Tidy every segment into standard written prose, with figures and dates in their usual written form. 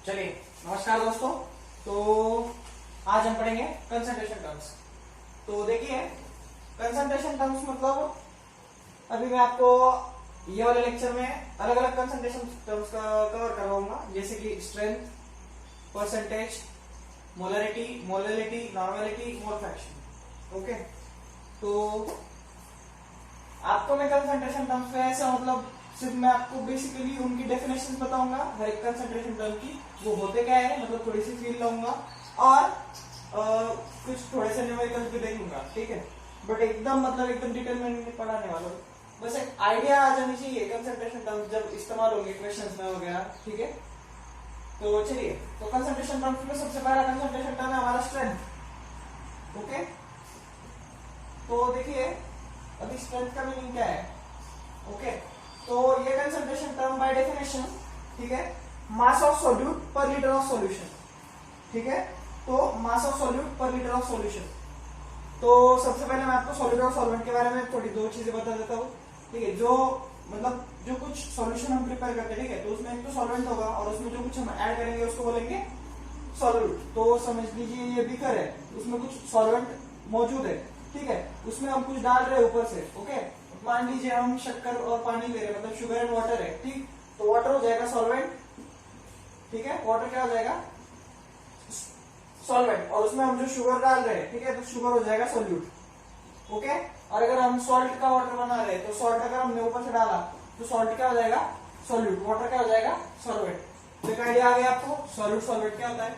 चलिए, नमस्कार दोस्तों। तो आज हम पढ़ेंगे कंसंट्रेशन टर्म्स। तो देखिए, कंसंट्रेशन टर्म्स मतलब अभी मैं आपको ये वाले लेक्चर में अलग अलग कंसंट्रेशन टर्म्स का कवर करवाऊंगा, जैसे कि strength, percentage, molarity, molality, normality, mole fraction. Okay, तो आपको मैं कंसंट्रेशन टर्म्स में ऐसा मतलब सिर्फ मैं आपको बेसिकली उनकी डेफिनेशन बताऊंगा हर एक कंसंट्रेशन टर्म की, वो होते क्या है, मतलब थोड़ी सी फील लाऊंगा और कुछ थोड़े से न्यूमेरिकल्स भी देखूंगा, ठीक है। बट एकदम मतलब एकदम डिटेल में नहीं पढ़ाने वाला हूं, बस एक आइडिया आ जानी चाहिए कंसंट्रेशन टर्म्स जब इस्तेमाल होंगे क्वेश्चंस में वगैरह, ठीक है। तो चलिए, तो कंसंट्रेशन टर्म्स में सबसे पहला कंसंट्रेशन टर्म है हमारा स्ट्रेंथ। ओके, तो देखिए अभी स्ट्रेंथ का मीनिंग क्या है। ओके, तो ये कंसंट्रेशन टर्म बाय डेफिनेशन, ठीक है, मास ऑफ सॉल्यूट पर लीटर ऑफ सॉल्यूशन, ठीक है। तो मास ऑफ सॉल्यूट पर लीटर ऑफ सॉल्यूशन। तो सबसे पहले मैं आपको सॉल्यूट और सॉल्वेंट के बारे में थोड़ी दो चीजें बता देता हूँ, ठीक है। जो मतलब जो कुछ सॉल्यूशन हम प्रिपेयर करते हैं, ठीक है, तो उसमें एक तो सॉल्वेंट होगा और उसमें जो कुछ हम ऐड करेंगे उसको बोलेंगे सॉल्यूट। तो समझ लीजिए ये बीकर है, उसमें कुछ सॉल्वेंट मौजूद है, ठीक है, उसमें हम कुछ डाल रहे हैं ऊपर से। ओके, मान लीजिए हम शक्कर और पानी ले रहे हैं, मतलब शुगर एंड वाटर है, ठीक। तो वाटर हो जाएगा सॉल्वेंट, ठीक है, वाटर क्या हो जाएगा, सॉल्वेंट, और उसमें हम जो शुगर डाल रहे हैं, ठीक है, तो शुगर हो जाएगा सॉल्यूट। ओके, और अगर हम सॉल्ट का वाटर बना रहे हैं तो सॉल्ट अगर हमने ऊपर से डाला तो सॉल्ट क्या हो जाएगा, सॉल्यूट, वाटर क्या हो जाएगा, सॉल्वेंट। तो एक आइडिया आ गया आपको सॉल्यूट सॉल्वेंट क्या होता है।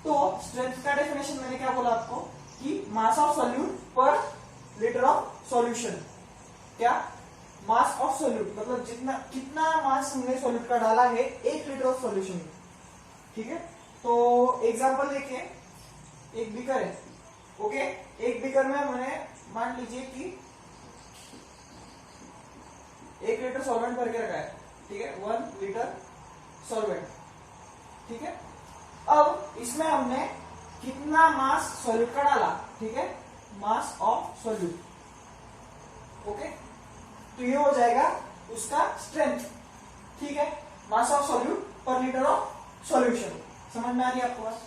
तो स्ट्रेंथ का डेफिनेशन मैंने क्या बोला आपको कि मास ऑफ सॉल्यूट पर लीटर ऑफ सॉल्यूशन। क्या, मास ऑफ सॉल्यूट मतलब जितना कितना मास हमने सॉल्यूट का डाला है 1 लीटर ऑफ सॉल्यूशन में, ठीक है। तो एग्जांपल देखिए, एक बीकर है, ओके, एक बीकर में मैंने मान लीजिए कि 1 लीटर सॉल्वेंट भर के रखा है, ठीक है, 1 लीटर सॉल्वेंट, ठीक है। अब इसमें हमने कितना मास सॉल्यूट का डाला, ठीक है, मास ऑफ सॉल्यूट। ओके, तो ये हो जाएगा उसका स्ट्रेंथ, ठीक है, मास ऑफ सॉल्यूट पर लीटर ऑफ सॉल्यूशन। समझ में आ रही है आपको बात।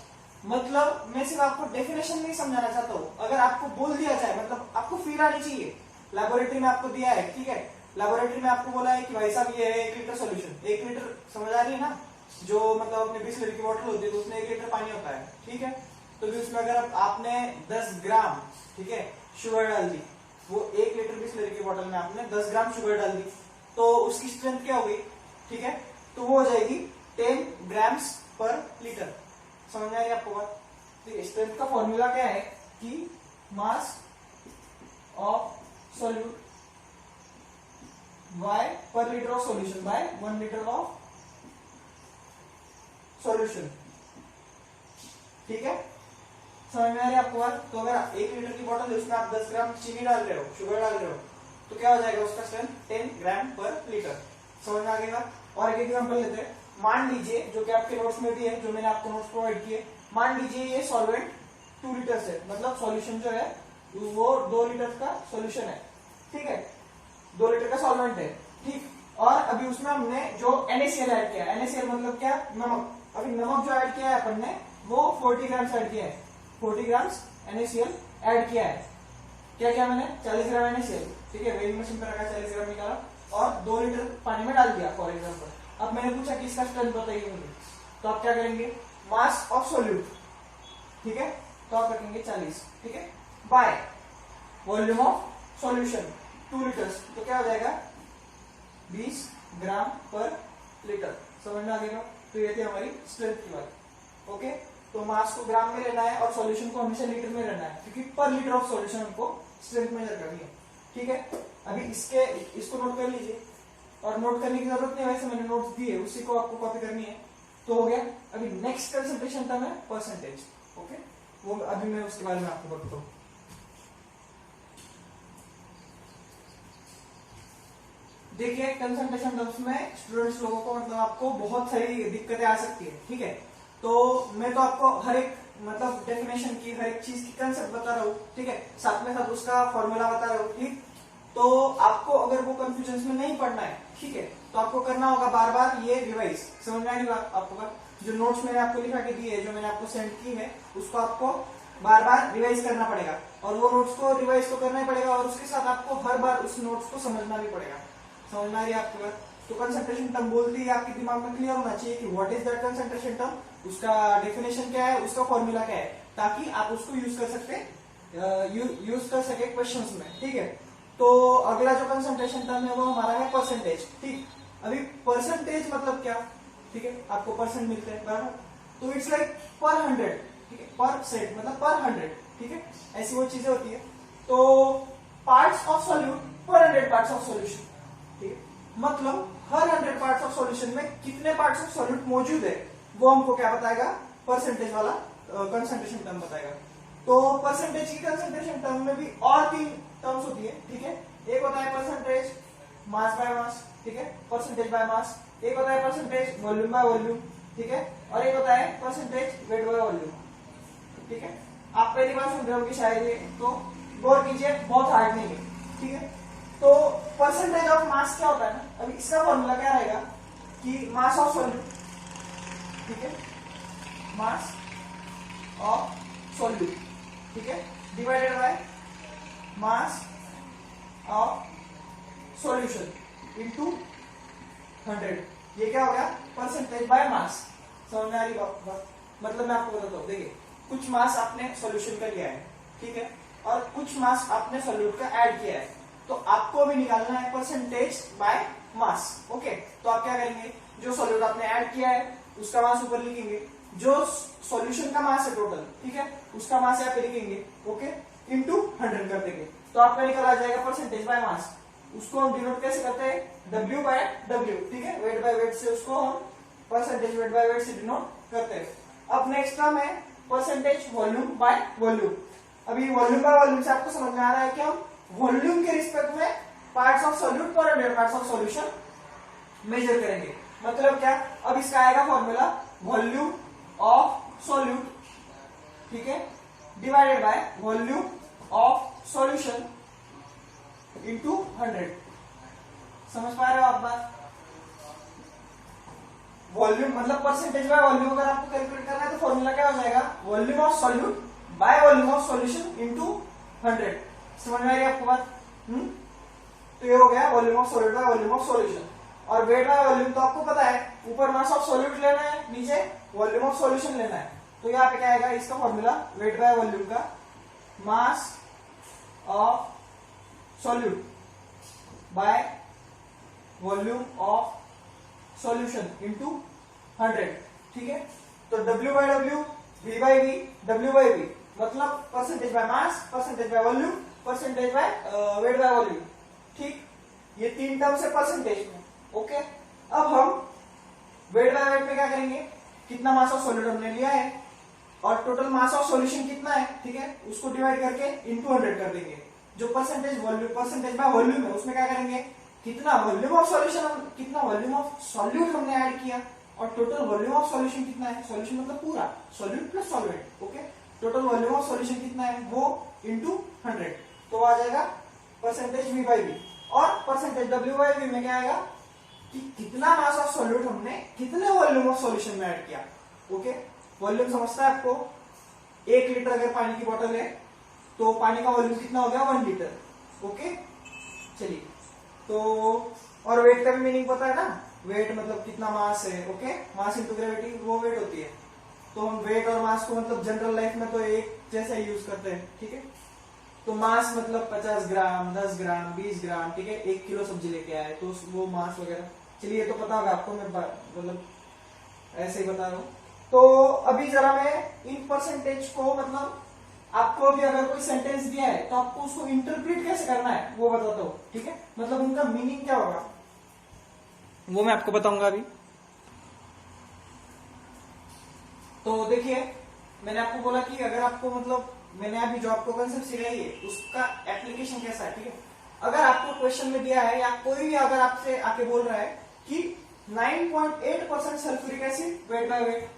मतलब मैं सिर्फ आपको डेफिनेशन नहीं समझाना चाहता हूं, अगर आपको बोल दिया जाए मतलब आपको फील आनी चाहिए। लैबोरेटरी में आपको दिया है, ठीक है, लैबोरेटरी में आपको बोला है कि भाई साहब ये है 1 लीटर सॉल्यूशन, 1 लीटर समझ आ रही है ना, जो मतलब अपने 20 लीटर की बोतल होती है तो उसमें 1 लीटर पानी होता है, ठीक है। तो भी उसमें अगर आपने 10 ग्राम, ठीक है, शुगर डाल दी, वो 1 लीटर 20 लीटर की बोतल में आपने 10 ग्राम शुगर डाल दी, तो उसकी स्ट्रेंथ क्या होगी, ठीक है, तो वो हो जाएगी 10 ग्राम्स पर लीटर। समझ में आ रही है आपको बात। तो स्ट्रेंथ का फॉर्मूला क्या है कि मास ऑफ सॉल्यूट बाय पर litre of solution bye 1 litre of solution, ठीक है। समझ में आ रही है आपको बात। तो अगर 1 लीटर की बोतल है उसमें आप 10 ग्राम चीनी डाल रहे हो, शुगर डाल रहे हो, तो क्या हो जाएगा उसका स्ट्रेंथ 10 ग्राम पर लीटर। समझ में आ गई बात। और एक एग्जांपल लेते हैं, मान लीजिए जो कि आपके नोट्स में भी है, जो मैंने आपको नोट्स प्रोवाइड किए, मान लीजिए ये सॉल्वेंट 2 लीटर है, मतलब सॉल्यूशन जो है वो 2 लीटर का सॉल्यूशन है, ठीक है, 2 लीटर का सॉल्वेंट है, ठीक। और अभी उसमें हमने जो NaCl ऐड किया, NaCl मतलब क्या, नमक। अभी नमक जो ऐड किया है अपन ने वो 40 ग्राम्स ऐड किया है, 40 ग्राम्स NaCl ऐड किया है। क्या किया मैंने, 40 ग्राम NaCl, ठीक है, वेइंग मशीन पर रखा, 40 ग्राम निकाला और 2 लीटर पानी में डाल दिया फॉर एग्जाम्पल। अब मैंने पूछा कि इसका स्ट्रेंथ बताइए मुझे, तो आप क्या करेंगे, मास ऑफ सॉल्यूट, ठीक है, तो आप रखेंगे 40, ठीक है, bye volume of solution 2 litres, तो क्या हो जाएगा 20 ग्राम पर लीटर। समझ में आ गया। तो ये थी हमारी स्ट्रेंथ की बात। ओके, तो मास को ग्राम में लेना है और सॉल्यूशन को हमेशा लीटर में लेना है, क्योंकि पर लीटर ऑफ सॉल्यूशन हमको स्ट्रेंथ मेजर करनी है, ठीक है। अभी इसको नोट कर लीजिए, और नोट करने की जरूरत नहीं है, वैसे मैंने नोट्स दिए, उसी को आपको कॉपी करनी है, तो हो गया। अभी नेक्स्ट कंसंट्रेशन टर्म है परसेंटेज। ओके, वो अभी मैं उसके बारे में आपको बताता हूँ। देखिए, कंसंट्रेशन टर्म्स में स्टूडेंट्स लोगों को मतलब आपको बहुत सारी दिक्कतें आ सकती है, ठीक है। तो मैं तो आपको हर एक मतलब डेफिनेशन की, हर एक चीज की कंसेप्ट बता रहा हूँ, ठीक है, साथ में साथ उसका फॉर्मूला बता रहा हूँ, ठीक। तो आपको अगर वो कंफ्यूजन में नहीं पढ़ना है, ठीक है, तो आपको करना होगा बार बार ये रिवाइज। समझ में आई बात आपको बात। जो नोट्स मैंने आपको लिखा के दी है, जो मैंने आपको सेंड की है, उसको आपको बार बार रिवाइज करना पड़ेगा, और वो नोट्स को रिवाइज तो करना ही पड़ेगा, और उसके साथ आपको हर बार उस नोट्स को समझना भी पड़ेगा। समझ में आ रही है आपको बात? तो कंसंट्रेशन टर्म बोलती है आपके दिमाग में क्लियर होना चाहिए कि what is that concentration term, उसका डेफिनेशन क्या है, उसका फॉर्मूला क्या है, ताकि आप उसको यूज कर सके क्वेश्चंस में। ठीक है, तो अगला जो कंसंट्रेशन टर्म है वो हमारा है परसेंटेज। ठीक, अभी परसेंटेज मतलब क्या? ठीक है, आपको परसेंट मिलते हैं बराबर, तो इट्स लाइक पर 100। ठीक है, पर सेट मतलब पर 100। ठीक है, ऐसी वो चीजें होती है। तो पार्ट्स ऑफ सॉल्यूट पर 100 पार्ट्स ऑफ सॉल्यूशन। ठीक है, मतलब हर 100 पार्ट्स ऑफ सॉल्यूशन में कितने पार्ट्स ऑफ सॉल्यूट मौजूद है, वो हमको क्या बताएगा? परसेंटेज वाला कंसंट्रेशन टर्म बताएगा। तो परसेंटेज की कंसंट्रेशन टर्म में भी और 3 टर्म्स होती है। ठीक है, एक होता है परसेंटेज मास बाय मास। ठीक है, परसेंटेज बाय मास। एक होता है परसेंटेज वॉल्यूम बाय वॉल्यूम। ठीक है, और एक होता है परसेंटेज वेट बाय वॉल्यूम। ठीक है, आप पहली बार सुन रहे होंगे शायद ये, तो गौर कीजिए, बहुत हार्ड नहीं है। ठीक है, तो परसेंटेज ऑफ मास क्या होता है ना, अभी इसका फॉर्मूला क्या रहेगा कि मास ऑफ सॉल्यूट। ठीक है, मास ऑफ सॉल्यूट, ठीक है, divided by mass of solution into 100। ये क्या हो गया? परसेंटेज बाय मास। समझ में आ रही बात? मतलब मैं आपको बताता हूँ, देखिए, कुछ मास आपने सॉल्यूशन का लिया है, ठीक है, और कुछ मास आपने सॉल्यूट का ऐड किया है, तो आपको भी निकालना है परसेंटेज बाय मास। ओके, तो आप क्या करेंगे? जो सॉल्यूट आपने ऐड किया है उसका मास ऊपर लिखेंगे, जो सॉल्यूशन का मास है टोटल, ठीक है, उसका मास यहाँ पे लिखेंगे, ओके, इनटू 100 कर देंगे, तो आपका निकल आ जाएगा परसेंटेज बाय मास। उसको हम डिनोट कैसे करते हैं? W by W। ठीक है, वेट बाय वेट से उसको हम परसेंटेज वेट बाय वेट से डिनोट करते हैं। अब नेक्स्ट टर्म है परसेंटेज वॉल्यूम बाय वॉल्यूम। अभी वॉल्यूम बाय वॉल्यूम से आपको समझ में आ रहा है कि हम वॉल्यूम के रिस्पेक्ट में पार्ट्स ऑफ सॉल्यूट पर 100 पार्ट्स ऑफ सॉल्यूशन मेजर करेंगे। मतलब क्या? अब इसका आएगा फॉर्मूला वॉल्यूम ऑफ सॉल्यूट, ठीक है, divided by volume of solution into 100। समझ पा रहे हो आप बात? वॉल्यूम मतलब परसेंटेज बाय वॉल्यूम अगर आपको कैलकुलेट करना है तो फॉर्मूला क्या हो जाएगा? Volume of solute by volume of solution into 100। समझ में आ रही है आपको बात? तो ये हो गया volume of solute by volume of solution. और वेट बाय वॉल्यूम तो आपको पता है, ऊपर मास ऑफ सॉल्यूट लेना है, नीचे वॉल्यूम ऑफ सॉल्यूशन लेना है। तो यहाँ पे क्या आएगा इसका फॉर्मूला? वेट बाय वॉल्यूम का mass of solute by volume of solution into 100। ठीक है, तो W by W, V by V, W by V, मतलब percentage by mass, percentage by volume, percentage by weight by volume. ठीक, ये 3 terms है percentage में। Okay, अब हम वेट बाय वेट में क्या करेंगे? कितना मास ऑफ सॉल्यूट हमने लिया है और टोटल मास ऑफ सॉल्यूशन कितना है, ठीक है, उसको डिवाइड करके इनटू 100 कर देंगे। जो percentage volume, percentage by volume है, उसमें क्या करेंगे? कितना वॉल्यूम ऑफ सॉल्यूशन, कितना वॉल्यूम ऑफ सॉल्यूट हमने ऐड किया और टोटल वॉल्यूम ऑफ सॉल्यूशन कितना है, सॉल्यूशन मतलब पूरा solute plus solvent. Okay, total volume of solution कितना है वो इनटू 100, तो आ जाएगा परसेंटेज V बाई V। और परसेंटेज W बाई V में क्या आएगा कि कितना मास ऑफ सॉल्यूट हमने कितने वॉल्यूम ऑफ सॉल्यूशन में ऐड किया। ओके, वॉल्यूम समझता है आपको? 1 लीटर अगर पानी की बोतल है तो पानी का वॉल्यूम कितना हो गया? 1 लीटर। ओके, चलिए, तो और वेट का भी मीनिंग पता है ना? वेट मतलब कितना मास है। ओके, मास इंटू ग्रेविटी, वो वेट होती है। तो हम वेट और मास को मतलब जनरल लाइफ में तो एक जैसा यूज करते हैं। ठीक है, तो मास मतलब 50 ग्राम, 10 ग्राम, 20 ग्राम, ठीक है, 1 किलो सब्जी लेके आए तो वो मास वगैरह। चलिए, तो पता होगा आपको, मैं मतलब ऐसे ही बता रहा हूँ। तो अभी जरा मैं इन परसेंटेज को, मतलब आपको अभी अगर कोई सेंटेंस दिया है तो आपको उसको इंटरप्रेट कैसे करना है वो बताता हूँ। ठीक है, मतलब उनका मीनिंग क्या होगा वो मैं आपको बताऊंगा अभी। तो देखिए, मैंने आपको बोला कि अगर आपको, मतलब मैंने अभी जो आपको कंसेप्ट सिखाई है उसका एप्लीकेशन कैसा है। ठीक है, अगर आपको क्वेश्चन में दिया है या कोई भी अगर आपसे आके बोल रहा है कि 9.8% sulphuric acid wait by wait,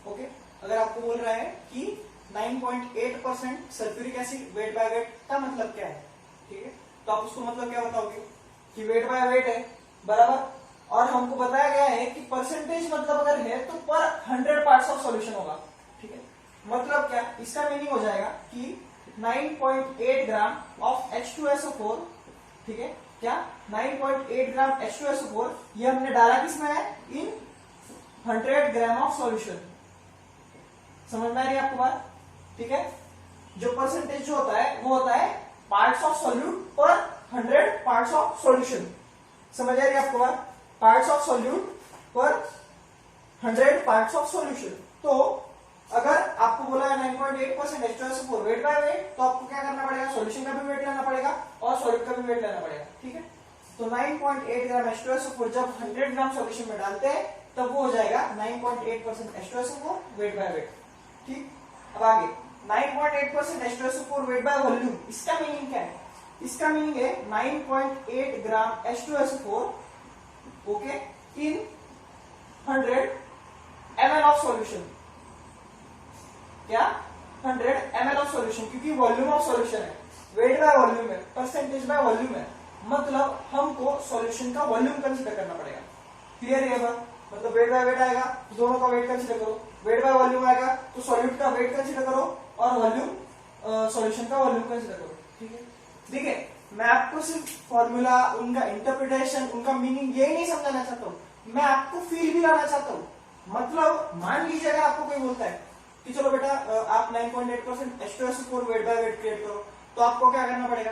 okay, अगर आपको बोल रहा है कि 9.8% sulphuric acid wait by wait का मतलब क्या है, ठीक है, तो आप उसको मतलब क्या बताओगे कि वेट बाय वेट है बराबर। और हमको बताया गया है कि परसेंटेज मतलब अगर है तो पर 100 पार्ट्स ऑफ सॉल्यूशन होगा, ठीक है। मतलब क्या, इसका मीनिंग हो जाएगा कि 9.8 ग्राम ऑफ H2SO4, ठीक है, क्या 9.8 ग्राम H2SO4 ये हमने डाला किसमें है, इन 100 ग्राम ऑफ सॉल्यूशन। समझ में आ रही है आपको बात, ठीक है। जो परसेंटेज जो होता है वो होता है पार्ट्स ऑफ सॉल्यूट पर 100 पार्ट्स ऑफ सॉल्यूशन। समझ आ रही है आपको बात, पार्ट्स ऑफ सॉल्यूट पर 100 पार्ट्स ऑफ सॉल्यूशन। तो अगर आपको बोला है 9.8% H2SO4 वेट बाय वेट, तो आपको क्या करना पड़ेगा, सॉल्यूशन का भी वेट लेना पड़ेगा और सॉल्यूट का भी वेट लेना पड़ेगा, ठीक है। तो 9.8 ग्राम H2SO4 जब 100 ग्राम सॉल्यूशन में डालते हैं तब वो हो जाएगा 9.8% H2SO4 वेट बाय वेट, ठीक। अब आगे 9.8% H2SO4 वेट बाय वॉल्यूम, इसका मीनिंग क्या है, इसका मीनिंग है 9.8 ग्राम H2SO4 okay in 100 ml of solution, क्या 100 ml ऑफ सॉल्यूशन, क्योंकि वॉल्यूम ऑफ सॉल्यूशन है, वेट बाय वॉल्यूम है, परसेंटेज बाय वॉल्यूम है, मतलब हमको सॉल्यूशन का वॉल्यूम कंसीडर करना पड़ेगा। क्लियर है बात, मतलब वेट बाय वेट आएगा तो दोनों का वेट कंसीडर करो, वेट बाय वॉल्यूम आएगा तो सॉल्यूट का वेट कंसीडर करो और वॉल्यूम सॉल्यूशन का वॉल्यूम कंसीडर करो, ठीक है। देखिए मैं आपको सिर्फ फॉर्मूला, उनका इंटरप्रिटेशन, उनका मीनिंग यही नहीं समझाना चाहता हूँ, मैं आपको फील भी लाना चाहता हूँ। मतलब मान लीजिए अगर आपको कोई बोलता है कि चलो बेटा आप 9.8% H2SO4 wait by wait create करो, तो आपको क्या करना पड़ेगा,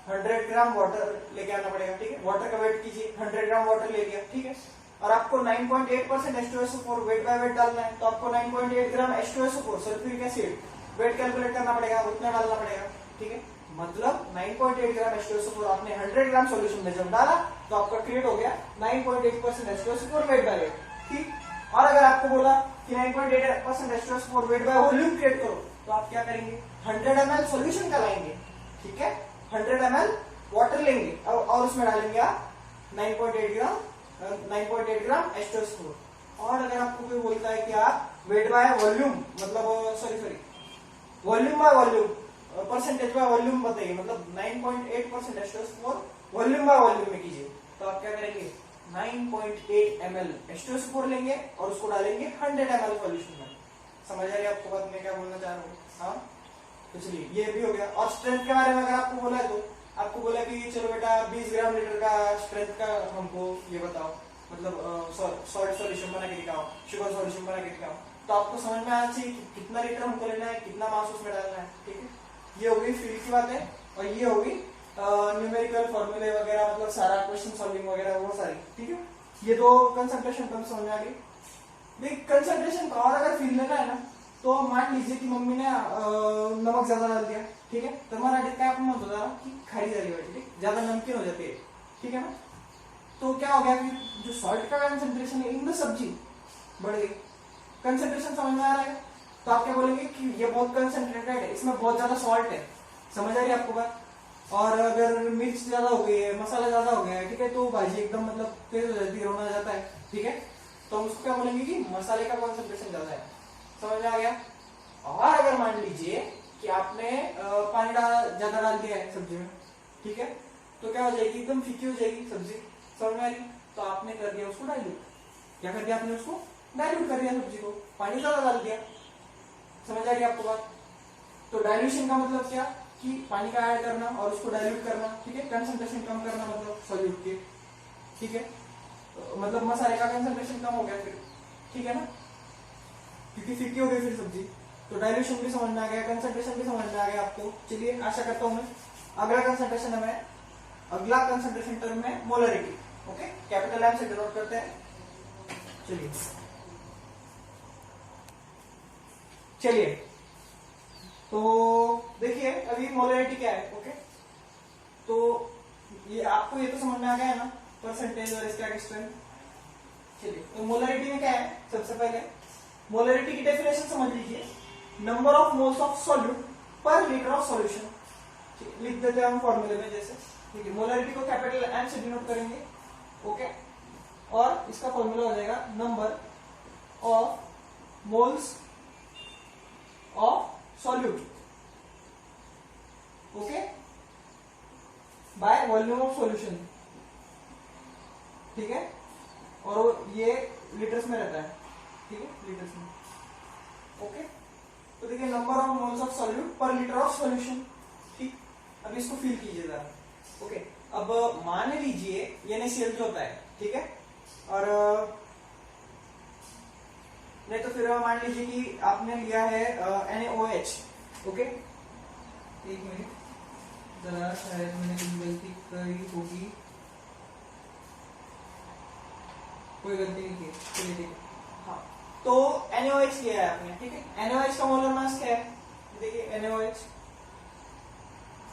100 ग्राम वाटर लेके आना पड़ेगा, ठीक है। वाटर का वेट कीजिए, 100 ग्राम वाटर ले लिया, ठीक है। और आपको 9.8% H2SO4 वेट बाय वेट डालना है, तो आपको 9.8 ग्राम H2SO4 sulphuric acid weight calculate करना पड़ेगा, उतना डालना पड़ेगा, ठीक है। मतलब 9.8 ग्राम H2SO4 आपने 100 ग्राम सॉल्यूशन में जब डाला तो आपका क्रिएट हो गया 9.8% H2SO4 वेट बाय वेट, ठीक। और अगर आपको बोला कि 9.8% H2SO4 wait by volume create करो, तो आप क्या करेंगे, 100 ml सॉल्यूशन का लाएंगे, ठीक है, 100 ml वाटर लेंगे और उसमें डालेंगे आप 9.8 ग्राम H2SO4। और अगर आपको कोई बोलता है कि आप वेट बाय वॉल्यूम, मतलब sorry volume by volume, percentage by volume बताइए, मतलब 9.8% H2SO4 वॉल्यूम बाय वॉल्यूम में कीजिए, तो आप क्या करेंगे, 9.8 ml H2SO4 लेंगे और उसको डालेंगे 100 ml सॉल्यूशन में। समझ आ रही है आपको बात, मैं क्या बोलना चाह रहा हूँ, हाँ। तो चलिए ये भी हो गया। और स्ट्रेंथ के बारे में अगर आपको बोला है तो आपको बोला कि चलो बेटा 20 ग्राम लीटर का स्ट्रेंथ का हमको ये बताओ, मतलब सॉल्ट सॉल्यूशन बना के दिखाओ, शुगर सॉल्यूशन बना के दिखाओ, तो आपको समझ में आना चाहिए कि कितना लीटर हमको लेना है, कितना मास उसमें डालना है, ठीक है। ये हो गई फील्ड की बात है, और ये होगी न्यूमेरिकल फॉर्मूले वगैरह, मतलब सारा क्वेश्चन सॉल्विंग वगैरह वो सारी, ठीक है। ये दो कंसंट्रेशन टर्म समझ में आ गई। देख कंसंट्रेशन का और अगर फील लेना है ना, तो मान लीजिए कि मम्मी ने नमक ज्यादा डाल दिया, ठीक है, तो हमारा क्या मत होता है कि खारी जा रही है, ठीक, ज्यादा नमकीन हो जाती है, ठीक है ना। तो क्या हो गया कि जो सॉल्ट का कंसंट्रेशन है इन द सब्जी बढ़ गई, कंसंट्रेशन समझ में आ रहा है। तो आप क्या बोलेंगे कि ये बहुत कंसंट्रेटेड है, इसमें बहुत ज्यादा सॉल्ट है, समझ आ रही है आपको बात। और अगर मिर्च ज्यादा हो गई है, मसाला ज्यादा हो गया है, ठीक है, तो भाजी एकदम मतलब तेज हो जाती है, रोना जाता है, ठीक है, तो हम उसको क्या बोलेंगे कि मसाले का कॉन्सेंट्रेशन ज्यादा है। समझ में आ गया। और अगर मान लीजिए कि आपने पानी ज्यादा डाल दिया है सब्जी में, ठीक है, तो क्या हो जाएगी, एकदम फीकी हो जाएगी सब्जी, समझ में आ रही। तो आपने कर दिया उसको डाइल्यूट, क्या कर दिया आपने, उसको डाइल्यूट कर दिया सब्जी को, पानी ज्यादा डाल दिया। समझ आ रही है आपको बात। तो डाइल्यूशन का मतलब क्या, कि पानी का ऐड करना और उसको डाइल्यूट करना, ठीक है, कंसंट्रेशन कम करना, मतलब सॉल्यूट के, ठीक है, मतलब मसाले का कंसंट्रेशन कम हो गया फिर, ठीक है ना, क्योंकि फीकी हो गई फिर सब्जी। तो डाइल्यूशन भी समझ में आ गया, कंसंट्रेशन भी समझ में आ गया आपको। चलिए आशा करता हूं मैं अगला कंसंट्रेशन है, अगला कंसंट्रेशन टर्म है मोलरिटी, ओके, कैपिटल एम से डिनोट करते हैं। चलिए तो देखिए अभी मोलरिटी क्या है, ओके, तो ये आपको ये तो समझ में आ गया ना, परसेंटेज और इसका स्ट्रेंथ। चलिए तो मोलरिटी में क्या है, सबसे पहले मोलरिटी की डेफिनेशन समझ लीजिए, number of moles of solute पर लीटर ऑफ सॉल्यूशन। लिख देते हैं हम फॉर्मूले में जैसे, ठीक है, मोलरिटी को कैपिटल एम से डिनोट करेंगे, ओके, और इसका फॉर्मूला हो जाएगा number of moles of solute, okay, bye volume of solution, ठीक है। और ये लीटर्स में रहता है, ठीक है, लीटर्स में। ओके, तो देखिए number of moles of solute पर लीटर ऑफ सॉल्यूशन, ठीक। अब इसको फिल कीजिए जरा। ओके, अब मान लीजिए ये NaCl जो होता है, ठीक है, और नहीं तो फिर मान लीजिए कि आपने लिया है NaOH। ओके, एक मिनट जरा, शायद मैंने कुछ गलती करी होगी, कोई गलती नहीं की, चलिए ठीक है। हाँ, तो NaOH लिया है आपने, ठीक है। NaOH का मोलर मास क्या है, देखिए NaOH,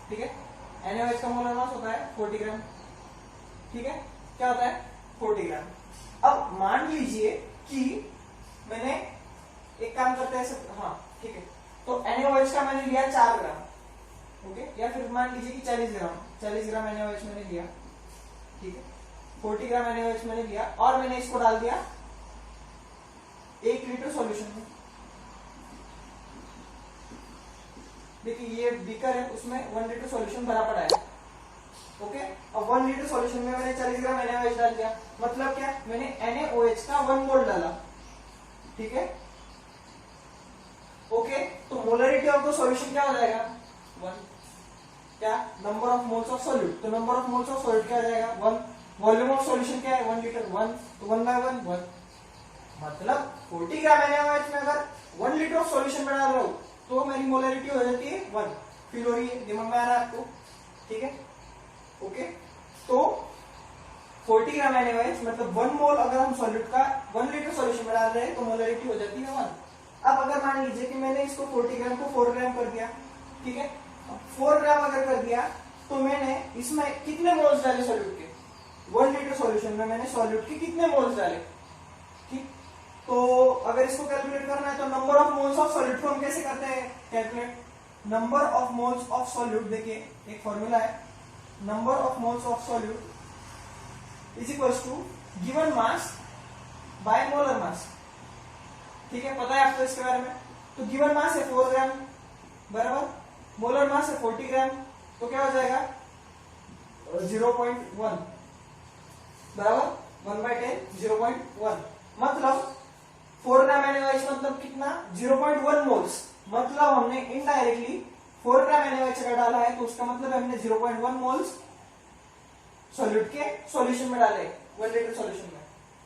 ठीक है, NaOH का मोलर मास होता है 40 ग्राम, ठीक है, क्या होता है 40 ग्राम। अब मान लीजिए कि मैंने एक काम करते हैं, हाँ ठीक है, तो NaOH का मैंने लिया 4 ग्राम, ओके, या फिर मान लीजिए कि 40 ग्राम NaOH मैंने लिया, ठीक है, 40 ग्राम NaOH मैंने लिया और मैंने इसको डाल दिया 1 लीटर सॉल्यूशन में। देखिए ये बीकर है, उसमें 1 लीटर सॉल्यूशन भरा पड़ा है, ओके। अब 1 लीटर सॉल्यूशन में मैंने 40 ग्राम NaOH डाल दिया, मतलब क्या, मैंने NaOH का 1 मोल डाला, ठीक है, ओके। तो मोलरिटी ऑफ द सॉल्यूशन क्या हो जाएगा 1, क्या, number of moles of solute, तो number of moles of solute क्या हो जाएगा 1, वॉल्यूम ऑफ सॉल्यूशन क्या है 1 लीटर 1, तो 1 बाय 1 1, मतलब 40 ग्राम NaOH में अगर 1 लीटर ऑफ सॉल्यूशन में डाल रहा हूं तो मेरी मोलरिटी हो जाती है 1, फील हो रही है, दिमाग में आ रहा है आपको, ठीक है, ओके। तो 40 ग्राम NaOH मतलब 1 मोल अगर हम सॉल्यूट का 1 लीटर सॉल्यूशन में डाल रहे हैं तो मोलरिटी हो जाती है 1। अब अगर मान लीजिए कि मैंने इसको 40 ग्राम को 4 ग्राम कर दिया, ठीक है, 4 ग्राम अगर कर दिया तो मैंने इसमें कितने मोल्स डाले सॉल्यूट के, 1 लीटर सॉल्यूशन में मैंने सॉल्यूट के कितने मोल्स डाले, ठीक। तो अगर इसको कैलकुलेट करना है तो number of moles of solute को हम कैसे करते हैं calculate, number of moles of solute, देखिए एक फॉर्मूला है, number of moles of solute is equals to given mass by molar mass, ठीक है, पता है आपको इसके बारे में। तो गिवन मास है 4 ग्राम बराबर मोलर मास है 40 ग्राम, तो क्या हो जाएगा 0.1 बराबर 1/10 0.1, मतलब 4 ग्राम NaOH मतलब कितना 0.1 मोल्स, मतलब हमने इनडायरेक्टली 4 ग्राम NaOH अगर डाला है तो उसका मतलब हमने 0.1 मोल्स सॉल्यूट के सॉल्यूशन में डाले 1 लीटर सॉल्यूशन में।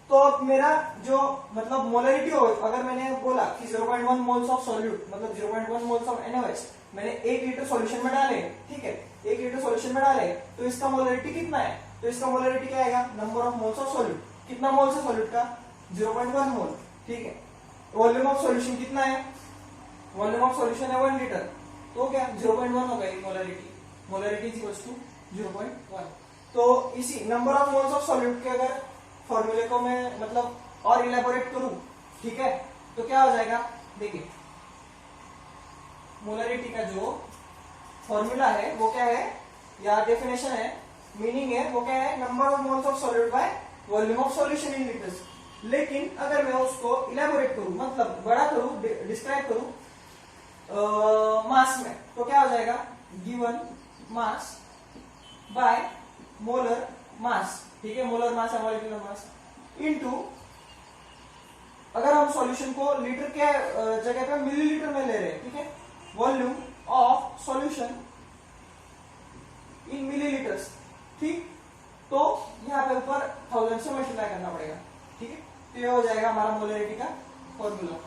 तो अब मेरा जो मतलब मोलरिटी हो, अगर मैंने बोला कि 0.1 मोल्स ऑफ सॉल्यूट मतलब 0.1 मोल्स ऑफ NaOH मैंने 1 लीटर सॉल्यूशन में डाले, ठीक है, 1 लीटर सॉल्यूशन में डाले, तो इसका मोलरिटी कितना है, तो इसका मोलरिटी क्या आएगा, number of moles of solute, कितना मोल्स है सॉल्यूट का 0.1 मोल, ठीक है। वॉल्यूम ऑफ सॉल्यूशन कितना है, वॉल्यूम ऑफ सॉल्यूशन है 1 लीटर, तो क्या 0.1 हो गई molarity, molarity is equals to 0.1। तो इसी number of moles of solute के अगर फॉर्मूले को मैं मतलब और इलेबोरेट करूं, ठीक है, तो क्या हो जाएगा, देखिए मोलरिटी का जो फॉर्मूला है वो क्या है, या डेफिनेशन है, मीनिंग है, वो क्या है, number of moles of solute by volume of solution in litres. लेकिन अगर मैं उसको इलेबोरेट करूं मतलब बड़ा करूं, डिस्क्राइब करूं मास में, तो क्या हो जाएगा, given mass by molar mass, ठीक है, मोलर मास है मॉलिक्यूलर मास इनटू, अगर हम सॉल्यूशन को लीटर के जगह पे मिलीलीटर में ले रहे हैं, ठीक है, volume of solution in millilitres, ठीक, तो यहाँ पे ऊपर 1000 से मल्टीप्लाई करना पड़ेगा, ठीक है, तो ये हो जाएगा हमारा मोलरिटी का फॉर्मूला,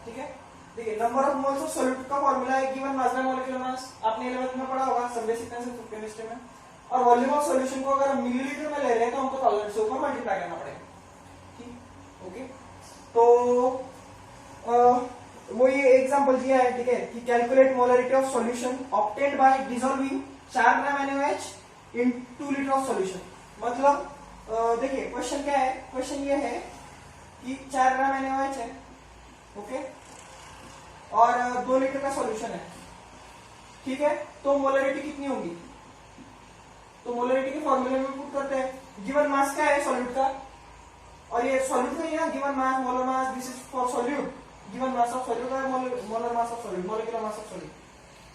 ठीक है। देखिए number of moles of solute का फॉर्मूला है given mass bye molecular mass, आपने 11th में पढ़ा होगा सब बेसिक केमिस्ट्री में, और वॉल्यूम ऑफ सॉल्यूशन को अगर हम मिलीलीटर में ले रहे हैं तो हमको 1000 से ऊपर मल्टीप्लाई करना पड़ेगा, ठीक, ओके। तो वो ये एग्जांपल दिया है, ठीक है, कि calculate molarity of solution obtained by dissolving 4 gram NaOH in 2 litre of solution, मतलब देखिए क्वेश्चन क्या है, क्वेश्चन ये है कि 4 ग्राम NaOH है, ओके, और 2 लीटर का सॉल्यूशन है, ठीक है, तो मोलरिटी कितनी होगी, तो मोलरिटी के फॉर्मूले में पुट करते हैं, गिवन मास क्या है सॉल्यूट का, और ये सॉल्यूट का ही है given mass molar mass, this is for solute, given mass of solute और molar mass of solute, molecular mass of solute,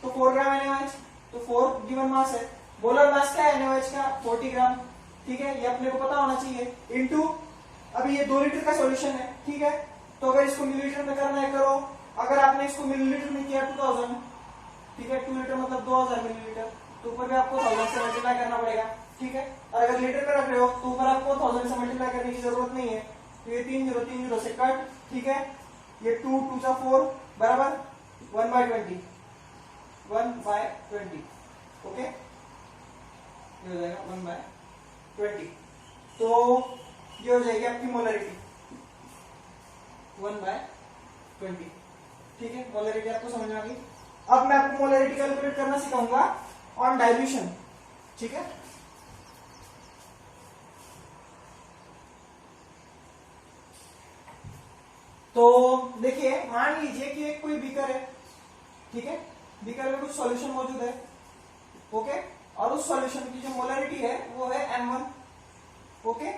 तो 4 ग्राम NaOH, तो 4 गिवन मास है, मोलर मास क्या है NaOH का 40 ग्राम, ठीक है, ये अपने को पता होना चाहिए, इनटू अभी ये 2 लीटर का सॉल्यूशन है, ठीक है। तो अगर इसको मिलीलीटर में करना है करो, अगर आपने इसको मिलीलीटर में किया 2000, ठीक है, 2 लीटर मतलब 2000 मिलीलीटर, तो ऊपर भी आपको 1000 से मल्टीप्लाई करना पड़ेगा, ठीक है। और अगर लीटर में रख रहे हो तो ऊपर आपको 1000 से मल्टीप्लाई करने की जरूरत नहीं है, तो ये 3 0 से कट, ठीक है। ये 2 2 सा 4 बराबर 1/20, 1/20, ओके, ये हो जाएगा 1/20। तो ये हो जाएगी आपकी मोलरिटी 1/20, ठीक है। मोलरिटी आपको समझ में आ गई। अब मैं आपको मोलरिटी कैलकुलेट करना सिखाऊंगा ऑन डाइल्यूशन, ठीक है। तो देखिए, मान लीजिए कि एक कोई बीकर है, ठीक है, बीकर में कुछ सॉल्यूशन मौजूद है, ओके, और उस सॉल्यूशन की जो मोलरिटी है वो है M1, okay.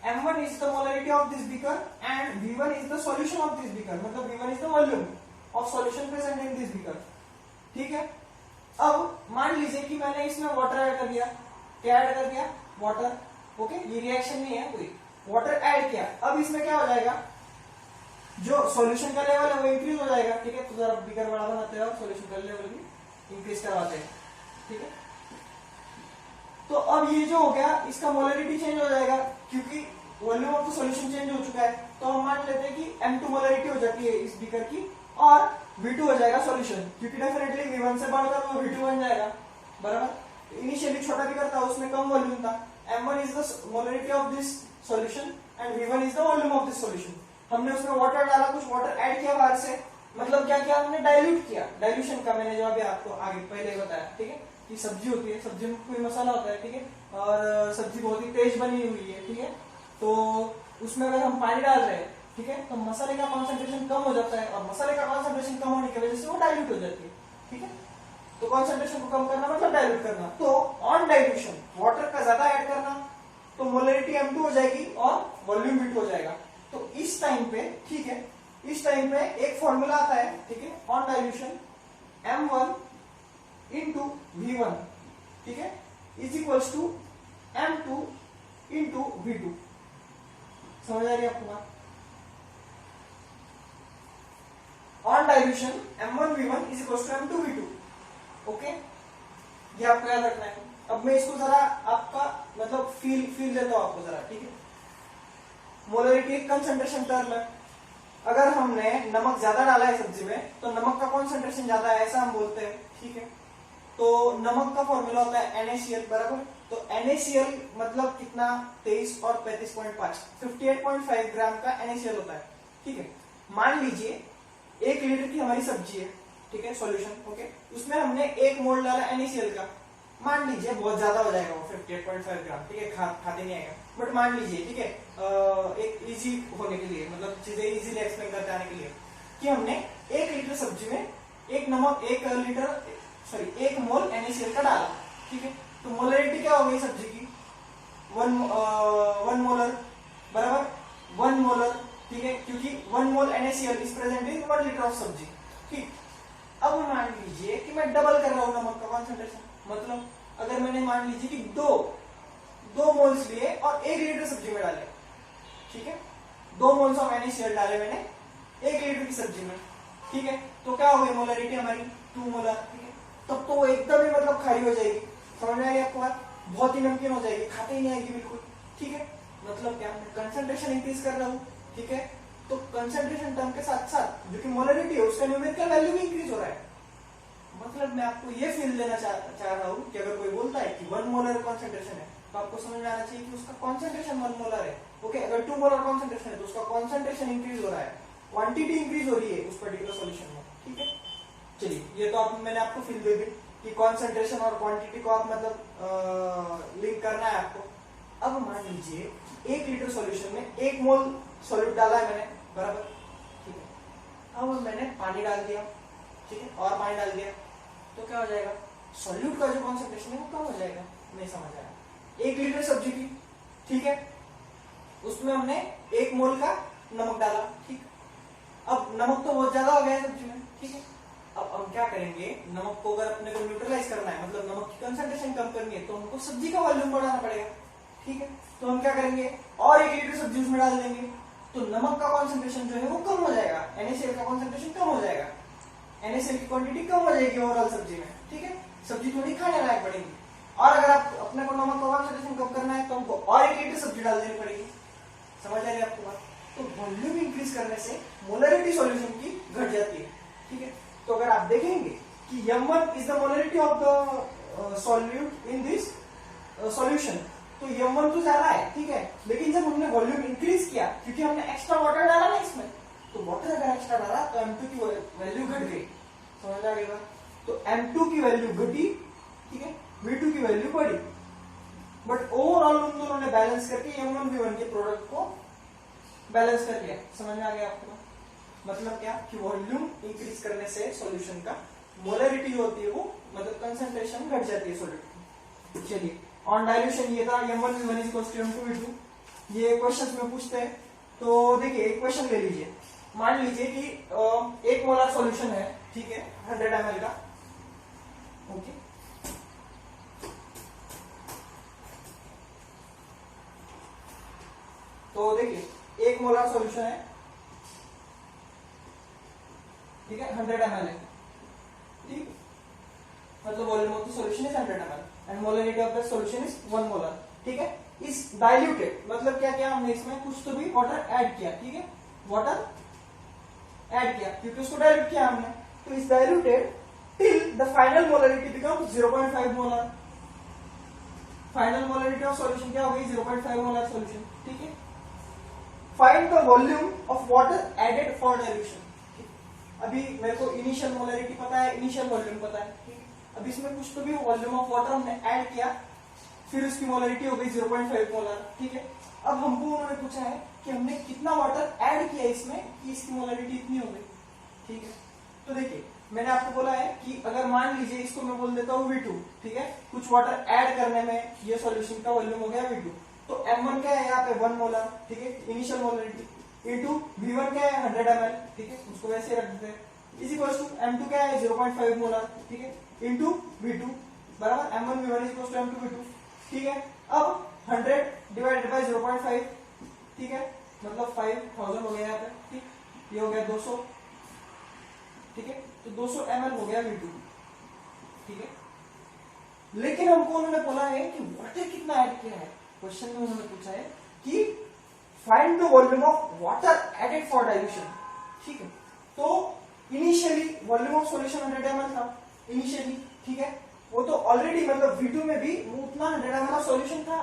M1 is the molarity of this beaker and V1 is the solution of this beaker, मतलब V1 is the volume of solution present in this beaker, ठीक है। अब मान लीजिए कि मैंने इसमें वाटर ऐड कर दिया, क्या ऐड कर दिया, वाटर, ओके, ये रिएक्शन नहीं है कोई, वाटर ऐड किया। अब इसमें क्या हो जाएगा, जो सॉल्यूशन का लेवल है वो इंक्रीज हो जाएगा, ठीक है। तो जरा बीकर बड़ा बनाते हैं और सॉल्यूशन का लेवल भी इंक्रीज करवाते हैं, ठीक है। तो अब ये जो हो गया, इसका मोलरिटी चेंज हो जाएगा क्योंकि volume of the solution change हो चुका है। तो हम मान लेते हैं कि M2 मोलरिटी हो जाती है इस बीकर की, और V2 हो जाएगा सॉल्यूशन, क्योंकि डेफिनेटली V1 से बढ़कर वो V2 बन जाएगा, बराबर। इनिशियली छोटा बीकर था, उसमें कम वॉल्यूम था। M1 is the molarity of this solution and V1 is the volume of this solution. हमने उसमें वाटर डाला, कुछ वाटर ऐड किया बाहर से, मतलब क्या किया हमने, डाइल्यूट किया। डाइल्यूशन का मैंने जो अभी आपको आगे पहले बताया, ठीक है, कि सब्जी होती है, सब्जी में कोई मसाला होता है, ठीक है, और सब्जी बहुत ही तेज बनी हुई है, ठीक है, तो उसमें अगर हम पानी डाल रहे हैं, ठीक है, तो मसाले का कॉन्सेंट्रेशन कम हो जाता है, और मसाले का कॉन्सेंट्रेशन कम होने की वजह से वो डाइल्यूट हो जाती है, ठीक है। तो कॉन्सेंट्रेशन को कम करना मतलब डाइल्यूट करना। तो ऑन डाइल्यूशन वाटर का ज्यादा ऐड करना, तो मोलरिटी M2 हो जाएगी और वॉल्यूम V2 हो जाएगा। तो इस टाइम पे, ठीक है, इस टाइम पे एक फॉर्मूला आता है, ठीक है, on dilution M1 into V1, ठीक है, is equals to M2 into V2। समझ आ रही है आपको बात? On dilution M1 V1 is equals to M2 V2, okay, ये आपको याद रखना है। अब मैं इसको जरा आपका मतलब फील देता हूं आपको जरा, ठीक है। मोलरिटी कंसंट्रेशन टर्म है। अगर हमने नमक ज्यादा डाला है सब्जी में, तो नमक का कॉन्सेंट्रेशन ज्यादा है, ऐसा हम बोलते हैं, ठीक है। तो नमक का फॉर्मूला होता है NaCl, बराबर। तो NaCl मतलब कितना, 23 और 35.5, 58.5 ग्राम का NaCl होता है, ठीक है। मान लीजिए 1 लीटर की हमारी सब्जी है, ठीक है, सॉल्यूशन, ओके, उसमें हमने 1 मोल डाला NaCl का। मान लीजिए बहुत ज्यादा हो जाएगा वो 58.5 ग्राम, ठीक है, खाते नहीं आएगा, बट मान लीजिए, ठीक है, एक इजी होने के लिए, मतलब चीजें इजीली एक्सप्लेन करते आने के लिए, कि हमने 1 लीटर सब्जी में 1 मोल NaCl का डाला, ठीक है। तो मोलरिटी क्या हो गई सब्जी की, 1 मोलर, बराबर, 1 मोलर, ठीक है, क्योंकि 1 मोल NaCl is present in 1 litre of सब्जी, ठीक। अब मान लीजिए कि मैं डबल कर रहा हूं नमक का कॉन्सेंट्रेशन, मतलब अगर मैंने मान लीजिए कि दो मोल्स लिए और 1 लीटर सब्जी में डाले, ठीक है, 2 मोल्स ऑफ NaCl डाले मैंने 1 लीटर की सब्जी में, ठीक है। तो क्या हो गई मोलरिटी हमारी 2 मोलर, ठीक है। तब तो वो एकदम ही मतलब खारी हो जाएगी, समझ में आ रही है आपको बात, बहुत ही नमकीन हो जाएगी, खाते ही नहीं आएगी बिल्कुल, ठीक है। मतलब क्या, मैं कंसंट्रेशन इंक्रीज कर रहा हूँ, ठीक है। तो कंसंट्रेशन टर्म के साथ साथ जो कि मोलरिटी है उसका न्यूमेरिकल वैल्यू भी इंक्रीज हो रहा है। मतलब मैं आपको ये फील देना चाह रहा हूँ कि अगर कोई बोलता है कि 1 मोलर कॉन्सेंट्रेशन है, तो आपको समझ में आना चाहिए कि उसका कॉन्सेंट्रेशन 1 मोलर है, ओके। अगर 2 मोलर कॉन्सेंट्रेशन है तो उसका कॉन्सेंट्रेशन इंक्रीज हो रहा है, क्वांटिटी इंक्रीज हो रही है उस पर्टिकुलर सॉल्यूशन में, ठीक है। चलिए, ये तो मैंने आपको फील दे दी कि कॉन्सेंट्रेशन और क्वांटिटी को आप मतलब लिंक करना है आपको। अब मान लीजिए 1 लीटर सॉल्यूशन में 1 मोल सॉल्यूट डाला है मैंने, बराबर, ठीक है। अब मैंने पानी डाल दिया, ठीक है, और पानी डाल दिया, तो क्या हो जाएगा, सॉल्यूट का जो कॉन्सेंट्रेशन है वो कम हो जाएगा। नहीं समझ आया? 1 लीटर सब्जी की, ठीक है, उसमें हमने 1 मोल का नमक डाला, ठीक। अब नमक तो बहुत ज्यादा हो गया है सब्जी में, ठीक है। अब हम क्या करेंगे, नमक को अगर अपने को न्यूट्रलाइज करना है, मतलब नमक की कंसंट्रेशन कम करनी है, तो हमको सब्जी का वॉल्यूम बढ़ाना पड़ेगा, ठीक है। तो हम क्या करेंगे, और 1 लीटर सब्जी उसमें डाल देंगे, तो नमक का कॉन्सेंट्रेशन जो है वो कम हो जाएगा, NaCl का कॉन्सेंट्रेशन कम हो जाएगा, NaCl की क्वांटिटी कम हो जाएगी ओवरऑल सब्जी में, ठीक है, सब्जी थोड़ी खाने लायक बढ़ेगी। और अगर आप अपने को नमक का कॉन्सेंट्रेशन कम करना है तो हमको और 1 लीटर सब्जी डाल देनी पड़ेगी। समझ आ रही है आपको बात? तो वॉल्यूम इंक्रीज करने से मोलरिटी सॉल्यूशन की घट जाती है, ठीक है। तो अगर आप देखेंगे कि m1 is the molarity of the solute in this solution, तो m1 तो ज्यादा है, ठीक है, लेकिन जब हमने वॉल्यूम इंक्रीज किया, क्योंकि हमने एक्स्ट्रा वाटर डाला ना इसमें, तो वाटर अगर एक्स्ट्रा डाला तो m2 की वैल्यू घट गई। समझ आ गई? तो m2 की वैल्यू घटी, ठीक है, v2 की वैल्यू बढ़ी, बट ओवरऑल उन दोनों ने बैलेंस करके m1 v1 के प्रोडक्ट को बैलेंस कर लिया। समझ में आ गया आपको? मतलब क्या कि वॉल्यूम इंक्रीज करने से सॉल्यूशन का मोलरिटी जो होती है वो मतलब कंसंट्रेशन घट जाती है सॉल्यूट की। चलिए, ऑन डाइल्यूशन ये था m1 v1 m2 v2, ये क्वेश्चंस में पूछते हैं। तो देखिए एक क्वेश्चन ले लीजिए, मान लीजिए कि 1 मोलर सॉल्यूशन है, ठीक है, 100 ml का, ओके, तो देखिए 1 मोलर सॉल्यूशन है, ठीक है, 100 ml है, ठीक, मतलब volume of the solution is 100 ml and molarity of the solution is 1 molar, ठीक है। इस डाइल्यूटेड मतलब क्या किया हमने, इसमें कुछ तो भी वाटर ऐड किया, ठीक है, वाटर ऐड किया क्योंकि उसको डाइल्यूट किया हमने, तो इस diluted till the final molarity becomes 0.5 molar. Final molarity of solution क्या हो गई? 0.5 मोलर सॉल्यूशन, ठीक है। Find the volume of water added for dilution. अभी मेरे को इनिशियल मोलरिटी पता है, इनिशियल वॉल्यूम पता है, ठीक है। अब इसमें कुछ तो भी वॉल्यूम ऑफ वाटर हमने ऐड किया, फिर उसकी मोलरिटी हो गई 0.5 मोलर, ठीक है। अब हमको उन्होंने पूछा है कि हमने कितना वाटर ऐड किया इसमें कि इसकी मोलरिटी इतनी हो गई, ठीक है। तो देखिए मैंने आपको बोला है कि अगर मान लीजिए इसको मैं बोल देता हूँ V2, ठीक है, कुछ वाटर ऐड करने में ये सॉल्यूशन का वॉल्यूम हो गया V2, तो M1 क्या है यहाँ पे 1 मोलर, ठीक है, इनिशियल मोलरिटी, इंटू V1 क्या है 100 ml, ठीक है, उसको वैसे रख देते हैं, इज इक्वल टू M2 क्या है 0.5 मोलर, ठीक है, इंटू V2 बराबर M1 V1 is equal to M2 V2, ठीक है। अब 100 डिवाइडेड बाय 0.5, ठीक है, मतलब 5000 हो गया यहाँ पे, ठीक, ये हो गया 200, ठीक है, तो 200 ml हो गया V2, ठीक है। लेकिन हमको उन्होंने बोला है कि वाटर कितना ऐड किया है, क्वेश्चन में उन्होंने पूछा है कि find the volume of water added for dilution, ठीक है। तो initially volume of solution 100 ml था इनिशियली, ठीक है, वो तो ऑलरेडी मतलब V2 में भी वो उतना 100 ml का सॉल्यूशन था,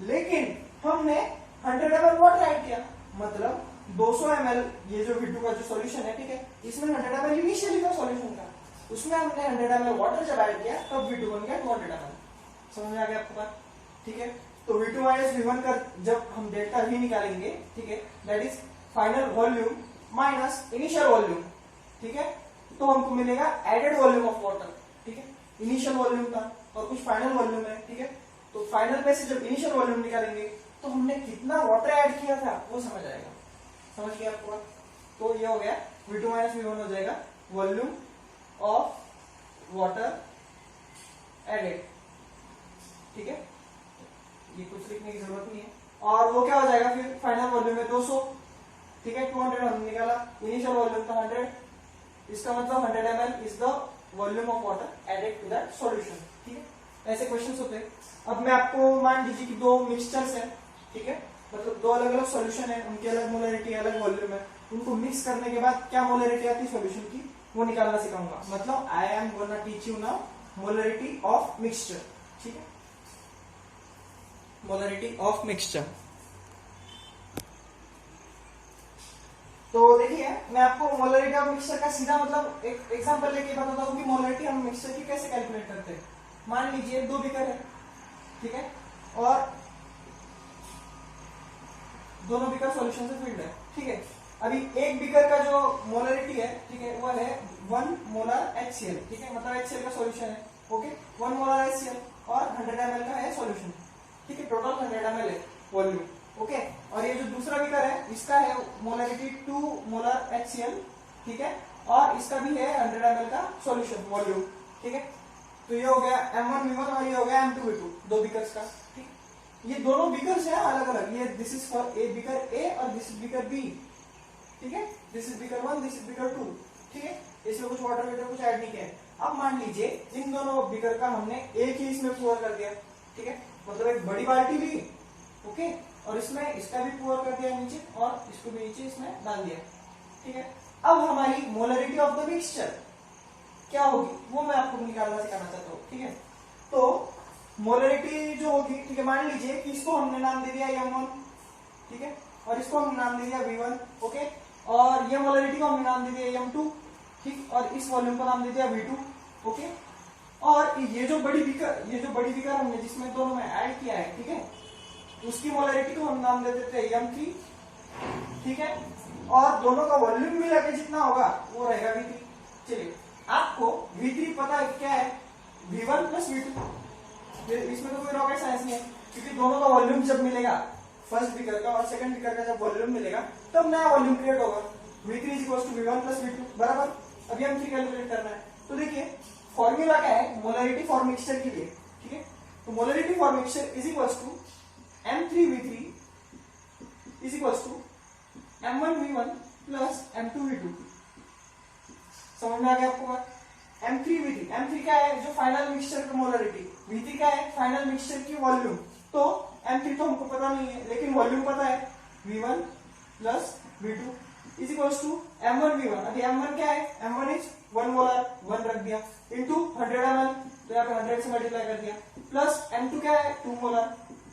लेकिन हमने 100 ml वाटर ऐड किया, मतलब 200 ml ये जो V2 का जो सॉल्यूशन है, ठीक है, इसमें 100 ml इनिशियली का सॉल्यूशन था, उसमें हमने 100 ml वाटर जब ऐड किया तब V2 बन गया 200 ml। समझ में आ गया आपको बात? ठीक है, तो V2 माइनस V1 का जब हम डेल्टा V निकालेंगे, ठीक है, that is final volume minus initial volume, ठीक है, तो हमको मिलेगा एडेड वॉल्यूम ऑफ वाटर, ठीक है, इनिशियल वॉल्यूम था और कुछ फाइनल वॉल्यूम है, ठीक है, तो फाइनल में से जब इनिशियल वॉल्यूम निकालेंगे तो हमने कितना वाटर ऐड किया था वो समझ आएगा। समझ गया आपको बात? तो ये हो गया V2 माइनस V1 हो जाएगा वॉल्यूम ऑफ वाटर एडेड, ठीक है, ये कुछ लिखने की जरूरत नहीं है। और वो क्या हो जाएगा फिर फाइनल वॉल्यूम में 200, ठीक है, 200 हमने निकाला, इनिशियल वॉल्यूम था 100, इसका मतलब 100 ml is the volume of water added to that solution, ठीक है। ऐसे क्वेश्चंस होते हैं। अब मैं आपको मान लीजिए कि 2 मिक्सचर्स है, ठीक है, मतलब 2 अलग अलग सॉल्यूशन है, उनकी अलग मोलरिटी अलग वॉल्यूम है, उनको मिक्स करने के बाद क्या मोलरिटी आती है सॉल्यूशन की वो निकालना सिखाऊंगा। मतलब I am gonna teach you now molarity of mixture, ठीक है, मोलरिटी ऑफ मिक्सचर। तो देखिए मैं आपको मोलरिटी ऑफ मिक्सचर का सीधा मतलब एक एग्जांपल लेके बताता हूँ कि मोलरिटी हम मिक्सचर की कैसे कैलकुलेट करते हैं। मान लीजिए 2 बीकर है, ठीक है, और दोनों बीकर सॉल्यूशन से फिल्ड है, ठीक है। अभी एक बीकर का जो मोलरिटी है, ठीक है, वो है 1 मोलर HCl, ठीक है, मतलब HCl का सॉल्यूशन है, ओके, 1 मोलर HCl और 100 ml का है सॉल्यूशन, ठीक है, टोटल 100 ml है वॉल्यूम, ओके। और ये जो दूसरा बीकर है इसका है मोलरिटी 2 मोलर HCl, ठीक है, और इसका भी है 100 ml का सॉल्यूशन वॉल्यूम, ठीक है। तो ये हो गया M1 V1 और ये हो गया M2 V2, 2 बीकर्स का, ठीक। ये दोनों बीकर्स हैं अलग अलग, ये this is for a beaker A और दिस इज बीकर बी, ठीक है, this is beaker 1, this is beaker 2, ठीक है, इसमें कुछ वाटर वाटर कुछ ऐड नहीं किया है। अब मान लीजिए इन दोनों बीकर का हमने एक ही इसमें पोर कर दिया, ठीक है, मतलब एक बड़ी बाल्टी ली, ओके, और इसमें इसका भी पोर कर दिया नीचे और इसको भी नीचे इसमें डाल दिया, ठीक है। अब हमारी मोलरिटी ऑफ द मिक्सचर क्या होगी वो मैं आपको निकालना सिखाना चाहता हूँ, ठीक है। तो मोलरिटी जो होगी, ठीक है, मान लीजिए कि इसको हमने नाम दे दिया M1, ठीक है, और इसको हमने नाम दे दिया V1, ओके, और ये मोलरिटी को हमने नाम दे दिया M2, ठीक, और इस वॉल्यूम को नाम दे दिया V2, ओके, और ये जो बड़ी बीकर हमने जिसमें दोनों में ऐड किया है, ठीक है, उसकी मोलरिटी को हम नाम दे देते हैं M3, ठीक है, और दोनों का वॉल्यूम मिला के जितना होगा वो रहेगा V3। चलिए, आपको V3 पता है क्या है, V1 प्लस V2, इसमें तो कोई रॉकेट साइंस नहीं है, क्योंकि दोनों का वॉल्यूम जब मिलेगा, फर्स्ट बीकर का और सेकंड बीकर का जब वॉल्यूम मिलेगा तब नया वॉल्यूम क्रिएट होगा। V3 = V1 प्लस V2 बराबर। अभी हम 3 कैलकुलेट करना है, तो देखिए फॉर्मूला क्या है मोलरिटी फॉर मिक्सचर के लिए, ठीक है, तो molarity for mixture is equals to M3V3 is equals to M1V1 plus M2V2। समझ में आ गया आपको बात? M3V3, M3 क्या है, जो फाइनल मिक्सचर की मोलरिटी, V3 क्या है, फाइनल मिक्सचर की वॉल्यूम। तो M3 तो हमको पता नहीं है, लेकिन वॉल्यूम पता है, V1 plus V2 is equals to M1V1। अभी M1 क्या है, M1 इज 1 मोलर, 1 रख दिया, इंटू 100 ml, तो यहाँ पे 100 से मल्टीप्लाई कर दिया, प्लस M2 क्या है, 2 मोलर,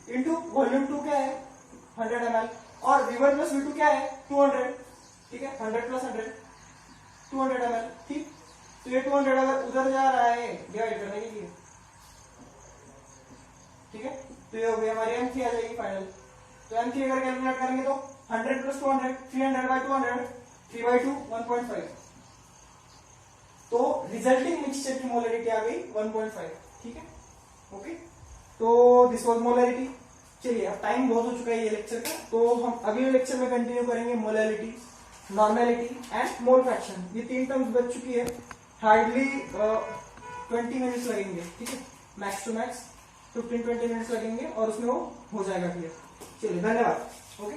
इंटू वॉल्यूम 2 क्या है, 100 ml, और V1 प्लस V2 क्या है, 200, ठीक है, 100 प्लस 100 200 ml, ठीक। तो ये 200 अगर उधर जा रहा है डिवाइड करने के लिए, ठीक है, तो ये हो गई हमारी M3 आ जाएगी फाइनल। तो M3 अगर कैलकुलेट करेंगे तो 100 प्लस 200 300/200 3/2 1.5, तो रिजल्टिंग मिक्सचर की मोलरिटी आ गई 1.5, ठीक है, ओके। तो दिस वाज मोलरिटी। चलिए, अब टाइम बहुत हो चुका है ये लेक्चर का, तो हम अगले लेक्चर में कंटिन्यू करेंगे molarity, normality and mole fraction. ये 3 टर्म्स बच चुकी है, हार्डली 20 मिनट्स लगेंगे, ठीक है, मैक्स टू मैक्स 15-20 मिनट्स लगेंगे और उसमें वो हो जाएगा क्लियर। चलिए, धन्यवाद, ओके।